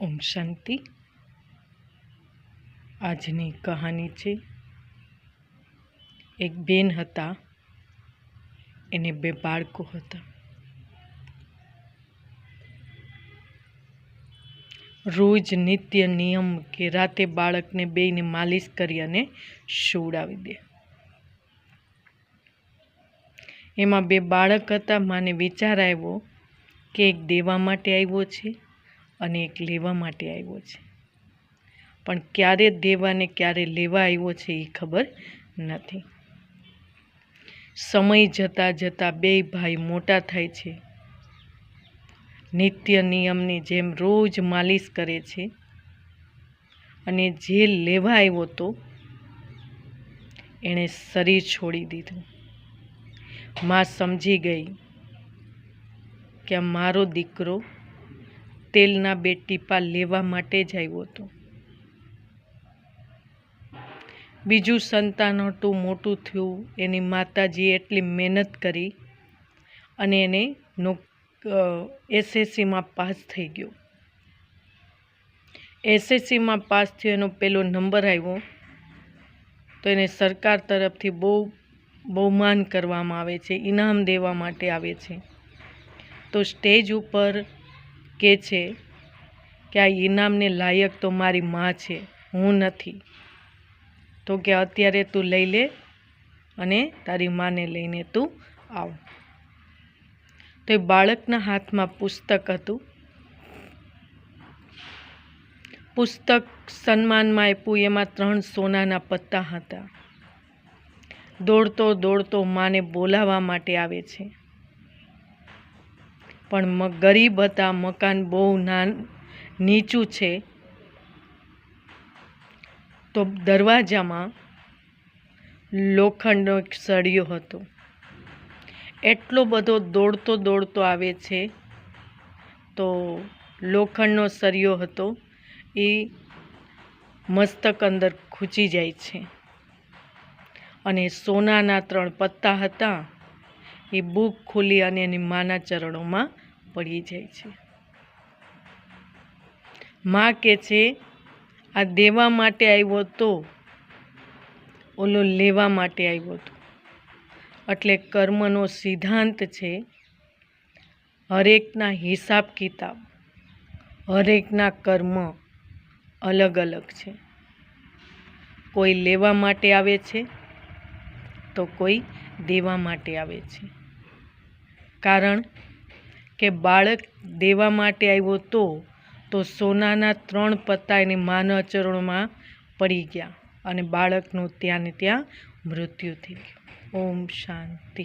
ઓમ શાંતિ। આજની કહાની છે, એક બેન હતા, એને 2 બાળકો હતા। રોજ નિત્ય નિયમ કે રાતે બાળકને બેયને માલિશ કરી અને સુવડાવી દે। એમાં 2 બાળક હતા। માને વિચાર આવ્યો કે એક દેવા માટે આવ્યો છે અને એક લેવા માટે આવ્યો છે, પણ ક્યારે દેવા ને ક્યારે લેવા આવ્યો છે એ ખબર નથી। સમય જતાં જતાં 2 ભાઈ મોટા થાય છે, નિત્ય નિયમની જેમ રોજ માલિશ કરે છે, અને જે લેવા આવ્યો તો એણે શરીર છોડી દીધું। માં સમજી ગઈ કે મારો દીકરો તેલના 2 ટીપા લેવા માટે જ આવ્યો હતો। બીજું સંતાન હતું, મોટું થયું, એની માતાજીએ એટલી મહેનત કરી અને એને SSCમાં પાસ થઈ ગયો। SSCમાં પાસ થયો, એનો પહેલો નંબર આવ્યો તો એને સરકાર તરફથી બહુમાન કરવામાં આવે છે, ઇનામ દેવા માટે આવે છે। તો સ્ટેજ ઉપર કહે છે કે આ ઇનામને લાયક તો મારી માં છે, હું નથી। તો કે અત્યારે તું લઈ લે અને તારી માને લઈને તું આવ। તો એ બાળકના હાથમાં પુસ્તક હતું। પુસ્તક સન્માનમાં આપ્યું, એમાં 3 સોનાના પત્તા હતા। દોડતો દોડતો માને બોલાવવા માટે આવે છે, પણ ગરીબ હતા, મકાન બહુ નીચું છે, તો દરવાજામાં લોખંડનો એક સળિયો હતો। એટલો બધો દોડતો દોડતો આવે છે તો લોખંડનો સળિયો હતો એ મસ્તક અંદર ખૂંચી જાય છે, અને સોનાના 3 પત્તા હતા એ બુક ખુલી અને એની માના ચરણોમાં પડી જાય છે। માં કહે છે આ દેવા માટે આવ્યો તો ઓલો લેવા માટે આવ્યો હતો। એટલે કર્મનો સિદ્ધાંત છે, હરેકના હિસાબ કિતાબ, હરેકના કર્મ અલગ અલગ છે। કોઈ લેવા માટે આવે છે તો કોઈ દેવા માટે આવે છે, કારણ કે બાળક દેવા માટે આવ્યો તો સોનાના 3 પત્તા એની માના ચરણોમાં પડી ગયા અને બાળકનું ત્યાં ને ત્યાં મૃત્યુ થઈ ગયું। ઓમ શાંતિ।